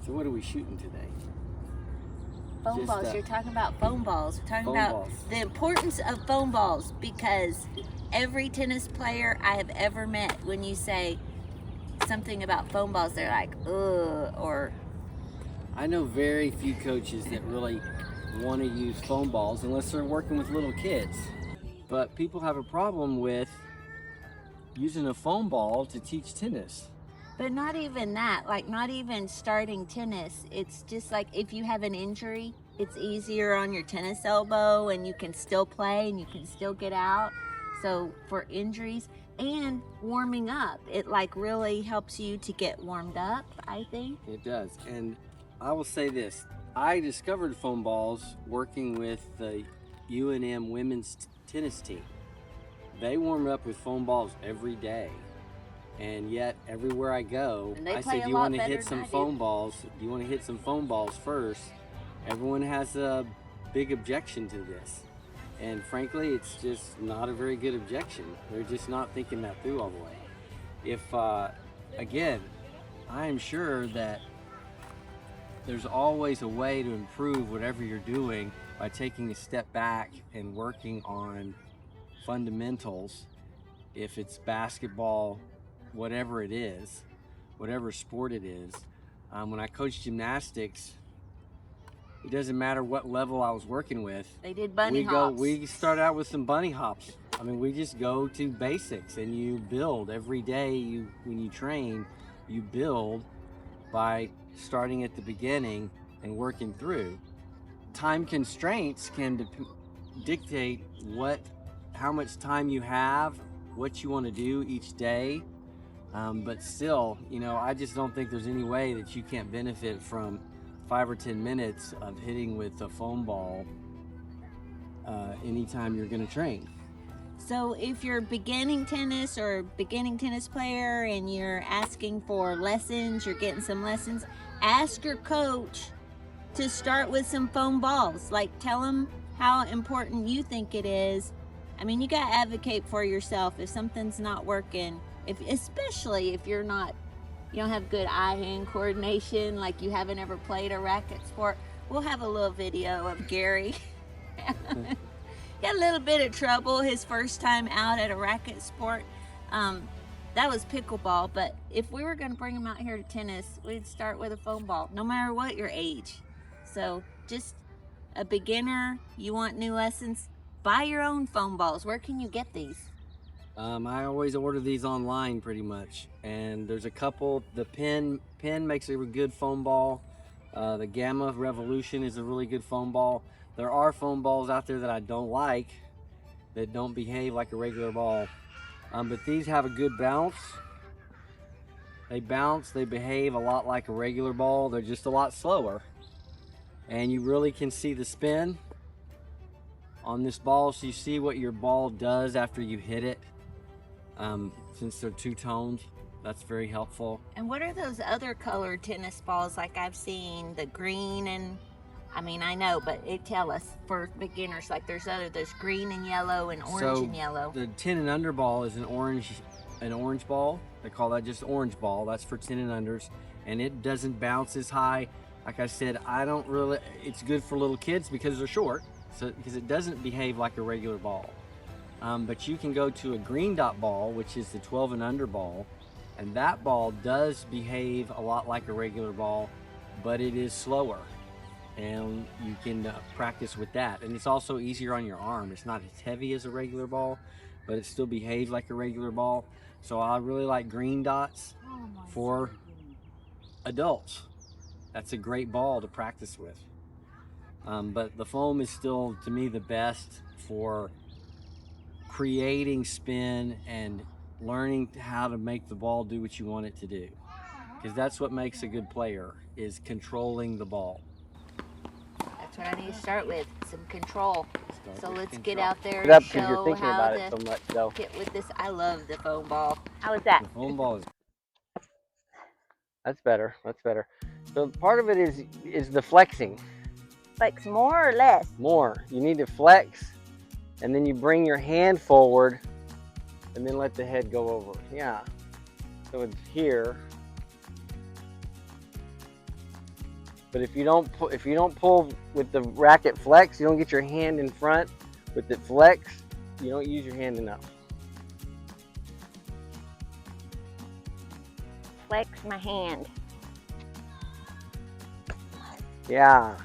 So what are we shooting today? Foam balls. You're talking about foam balls. We're talking about the importance of foam balls, because every tennis player I have ever met, when you say something about foam balls, they're like, ugh, or... I know very few coaches that really want to use foam balls unless they're working with little kids. But people have a problem with using a foam ball to teach tennis. But not even that, like not even starting tennis. It's just like if you have an injury, it's easier on your tennis elbow and you can still play and you can still get out. So for injuries and warming up, it like really helps you to get warmed up, I think. It does. And I will say this, I discovered foam balls working with the UNM women's tennis team. They warm up with foam balls every day. And yet, everywhere I go, I say, do you want to hit some foam balls? Do you want to hit some foam balls first? Everyone has a big objection to this. And frankly, it's just not a very good objection. They're just not thinking that through all the way. If, again, I am sure that there's always a way to improve whatever you're doing by taking a step back and working on fundamentals. If it's basketball, whatever it is, whatever sport it is. When I coached gymnastics, it doesn't matter what level I was working with. They did bunny hops. We start out with some bunny hops. I mean, we just go to basics and you build every day. When you train, you build by starting at the beginning and working through. Time constraints can dictate how much time you have, what you want to do each day. But still, you know, I just don't think there's any way that you can't benefit from 5 or 10 minutes of hitting with a foam ball anytime you're going to train. So if you're beginning tennis or beginning tennis player and you're asking for lessons, you're getting some lessons, ask your coach to start with some foam balls. Like, tell them how important you think it is. I mean, you got to advocate for yourself if something's not working. Especially if you don't have good eye-hand coordination, like you haven't ever played a racket sport. We'll have a little video of Gary. Got a little bit of trouble his first time out at a racket sport. That was pickleball, but if we were going to bring him out here to tennis, we'd start with a foam ball, no matter what your age. So just a beginner, you want new lessons, buy your own foam balls. Where can you get these? I always order these online pretty much, and there's a couple. The Penn makes a good foam ball. The Gamma Revolution is a really good foam ball. There are foam balls out there that I don't like, that don't behave like a regular ball, but these have a good bounce. They bounce, they behave a lot like a regular ball. They're just a lot slower, and you really can see the spin on this ball, so you see what your ball does after you hit it. Since they're two-toned, that's very helpful. And what are those other colored tennis balls like I've seen, the green and, I mean, I know, but tell us for beginners, like there's green and yellow and orange and yellow. The 10 and under ball is an orange ball. They call that just orange ball. That's for 10 and unders, and it doesn't bounce as high. Like I said, it's good for little kids because they're short, because it doesn't behave like a regular ball. But you can go to a green dot ball, which is the 12 and under ball, and that ball does behave a lot like a regular ball, but it is slower, and you can practice with that. And it's also easier on your arm. It's not as heavy as a regular ball, but it still behaves like a regular ball. So I really like green dots for adults. That's a great ball to practice with. But the foam is still, to me, the best for creating spin and learning how to make the ball do what you want it to do, because that's what makes a good player, is controlling the ball. That's what I need to start with, some control. So let's get out there and show you're thinking how about to it so much, though. hit with this. I love the foam ball. How was that? The foam ball that's better. That's better. So part of it is the flexing. Flex more or less? More. You need to flex, and then you bring your hand forward and then let the head go over. Yeah. So it's here. But if you don't pull with the racket flex, you don't get your hand in front with it flex, you don't use your hand enough. Flex my hand. Yeah.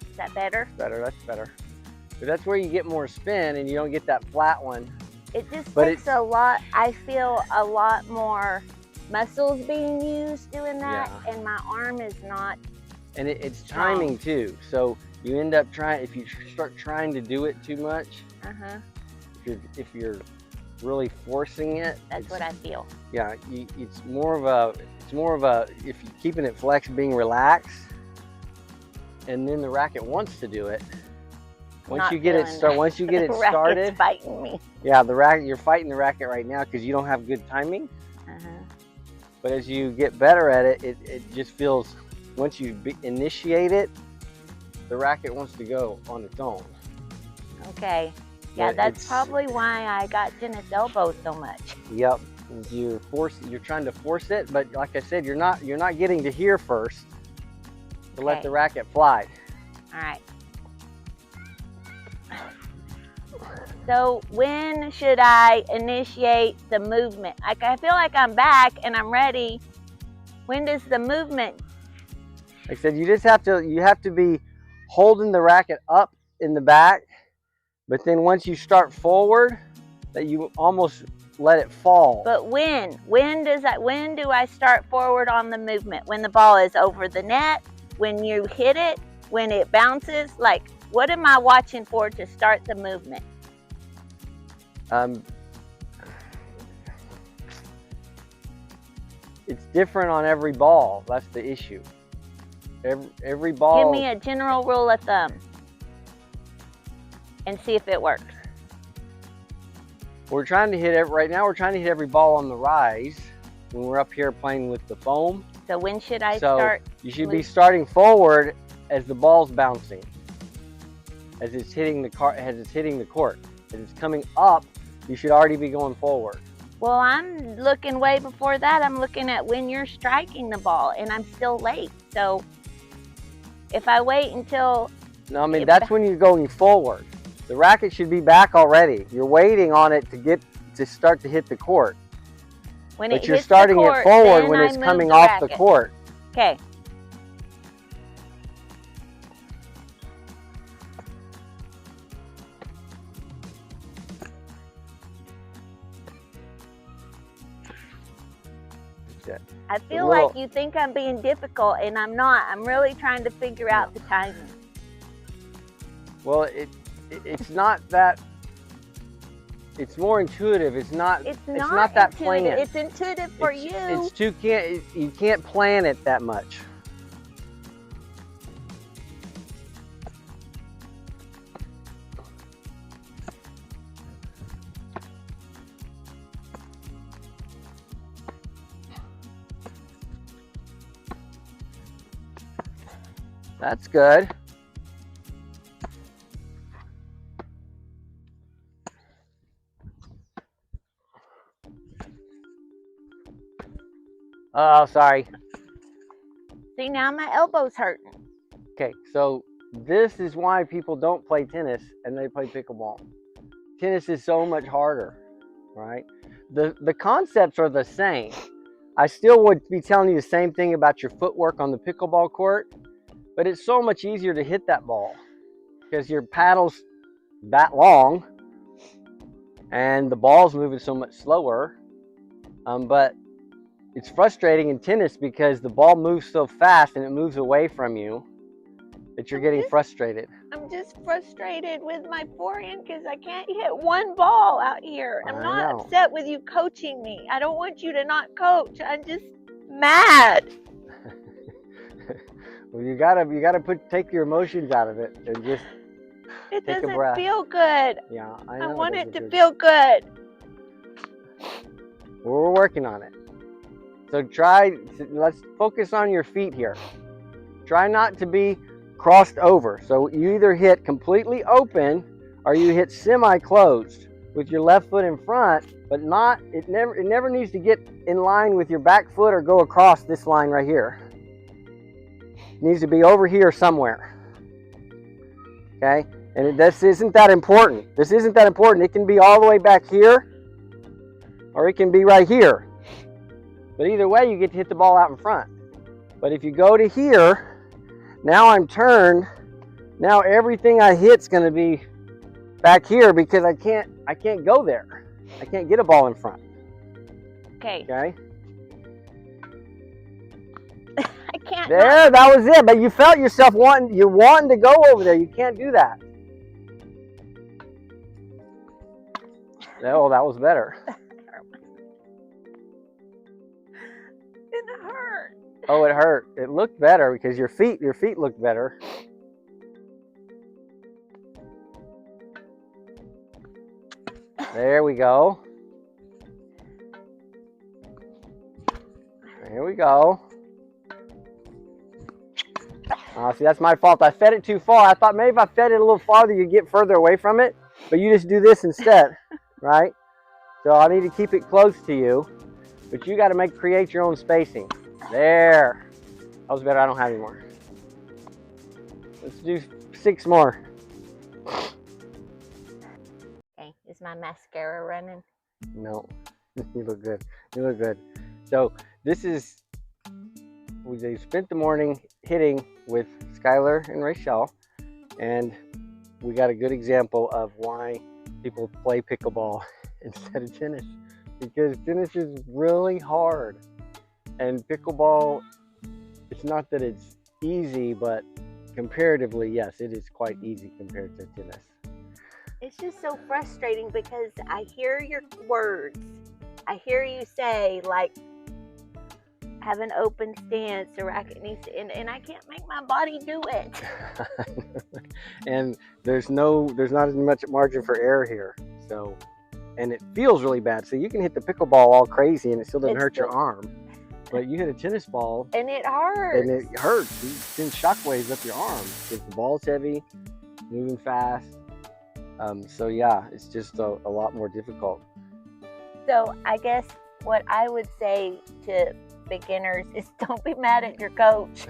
Is that better? Better, that's better. But that's where you get more spin and you don't get that flat one. It just takes a lot, I feel a lot more muscles being used doing that, and my arm is not. And it's timing too. So you end up trying, if you start trying to do it too much, if you're really forcing it. That's what I feel. Yeah, it's more of a, if you're keeping it flexed, being relaxed, and then the racket wants to do it. Once you get it started, fighting me. Yeah, you're fighting the racket right now because you don't have good timing. But as you get better at it, it just feels, once you initiate it, the racket wants to go on its own. Okay. Yeah, that's probably why I got tennis elbow so much. Yep. You're trying to force it, but like I said, you're not getting to here first to let the racket fly. All right. So when should I initiate the movement? Like, I feel like I'm back and I'm ready. When does the movement? Like I said, you have to be holding the racket up in the back, but then once you start forward, that you almost let it fall. But when do I start forward on the movement? When the ball is over the net, when you hit it, when it bounces? Like, what am I watching for to start the movement? It's different on every ball. That's the issue. Every ball. Give me a general rule of thumb and see if it works. We're trying to hit right now. We're trying to hit every ball on the rise when we're up here playing with the foam. So when should I start? You should be starting forward as the ball's bouncing, as it's hitting the court. As it's coming up, you should already be going forward. Well, I'm looking way before that. I'm looking at when you're striking the ball, and I'm still late. So if I wait until... No, I mean, that's when you're going forward. The racket should be back already. You're waiting on it to start to hit the court. But you're starting it forward when it's coming off the court. Okay. I feel like you think I'm being difficult, and I'm not. I'm really trying to figure out the timing. Well, it's not that. It's more intuitive. It's not that planned. It's intuitive for you. You can't plan it that much. That's good. Oh, sorry. See, now my elbow's hurting. Okay, so this is why people don't play tennis and they play pickleball. Tennis is so much harder, right? The concepts are the same. I still would be telling you the same thing about your footwork on the pickleball court, but it's so much easier to hit that ball because your paddle's that long and the ball's moving so much slower. But it's frustrating in tennis because the ball moves so fast and it moves away from you that you're getting frustrated. I'm just frustrated with my forehand because I can't hit one ball out here. I'm not upset with you coaching me. I don't want you to not coach. I'm just mad. Well, you gotta take your emotions out of it and just it take a breath. Doesn't feel good. Yeah, I know. I want it to feel good. Well, we're working on it. So let's focus on your feet here. Try not to be crossed over. So you either hit completely open or you hit semi-closed with your left foot in front, but not, it never needs to get in line with your back foot or go across this line right here. It needs to be over here somewhere. Okay? And this isn't that important. This isn't that important. It can be all the way back here or it can be right here. But either way, you get to hit the ball out in front. But if you go to here, now I'm turned. Now everything I hit's going to be back here because I can't go there. I can't get a ball in front. Okay. Okay. I can't. There, that was it. But you felt yourself you're wanting to go over there. You can't do that. Oh, that was better. It hurt. Oh, it hurt. It looked better because your feet looked better. There we go. Here we go. See, that's my fault. I fed it too far. I thought maybe if I fed it a little farther, you'd get further away from it. But you just do this instead, right? So I need to keep it close to you. But you got to create your own spacing. There. That was better. I don't have any more. Let's do 6 more. Okay, is my mascara running? No, you look good. You look good. So this is, we spent the morning hitting with Skylar and Rachel, and we got a good example of why people play pickleball instead of tennis. Because tennis is really hard, and pickleball, it's not that it's easy, but comparatively, yes, it is quite easy compared to tennis. It's just so frustrating because I hear your words. I hear you say, like, have an open stance, a racket needs to, and I can't make my body do it. And there's not as much margin for error here. So, and it feels really bad. So you can hit the pickleball all crazy and it still doesn't hurt your arm. But you hit a tennis ball and it hurts. And it hurts. You send shockwaves up your arm because the ball's heavy, moving fast. So yeah, it's just a lot more difficult. So I guess what I would say to beginners is don't be mad at your coach.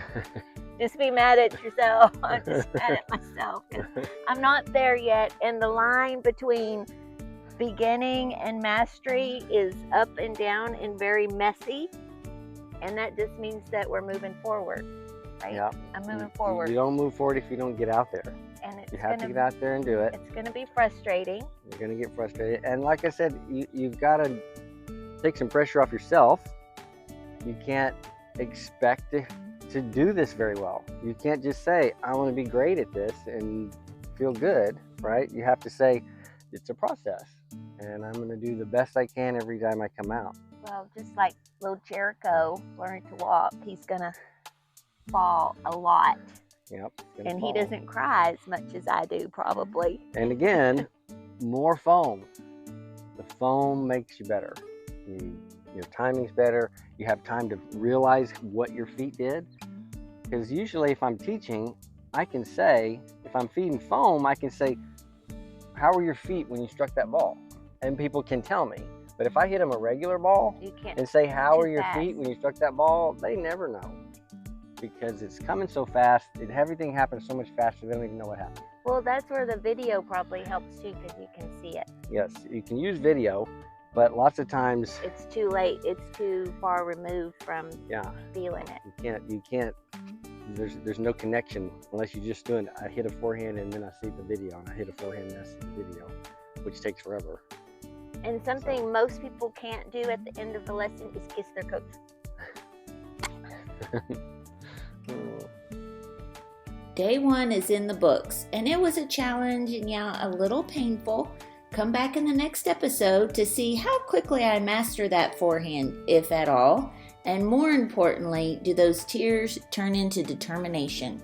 Just be mad at yourself. I'm just mad at myself because I'm not there yet. And the line between beginning and mastery is up and down and very messy. And that just means that we're moving forward, right? Yeah. I'm moving forward. You don't move forward if you don't get out there. And you have to get out there and do it. It's going to be frustrating. You're going to get frustrated. And like I said, you've got to take some pressure off yourself. You can't expect to do this very well. You can't just say, I want to be great at this and feel good, right? You have to say, it's a process. And I'm going to do the best I can every time I come out. Well, just like little Jericho learning to walk, he's going to fall a lot. Yep. And he doesn't cry as much as I do, probably. And again, more foam. The foam makes you better. Your timing's better. You have time to realize what your feet did. Because usually if I'm teaching, I can say, if I'm feeding foam, I can say, how were your feet when you struck that ball? And people can tell me. But if I hit them a regular ball and say, how are your feet when you struck that ball? They never know. Because it's coming so fast, everything happens so much faster, they don't even know what happened. Well, that's where the video probably helps too, because you can see it. Yes, you can use video, but lots of times it's too late. It's too far removed from feeling it. You can't. There's no connection unless you're just doing. I hit a forehand and then I see the video, and I hit a forehand and I see the video, which takes forever. And something most people can't do at the end of the lesson is kiss their coach. Day 1 is in the books, and it was a challenge and a little painful. Come back in the next episode to see how quickly I master that forehand, if at all, and more importantly, do those tears turn into determination.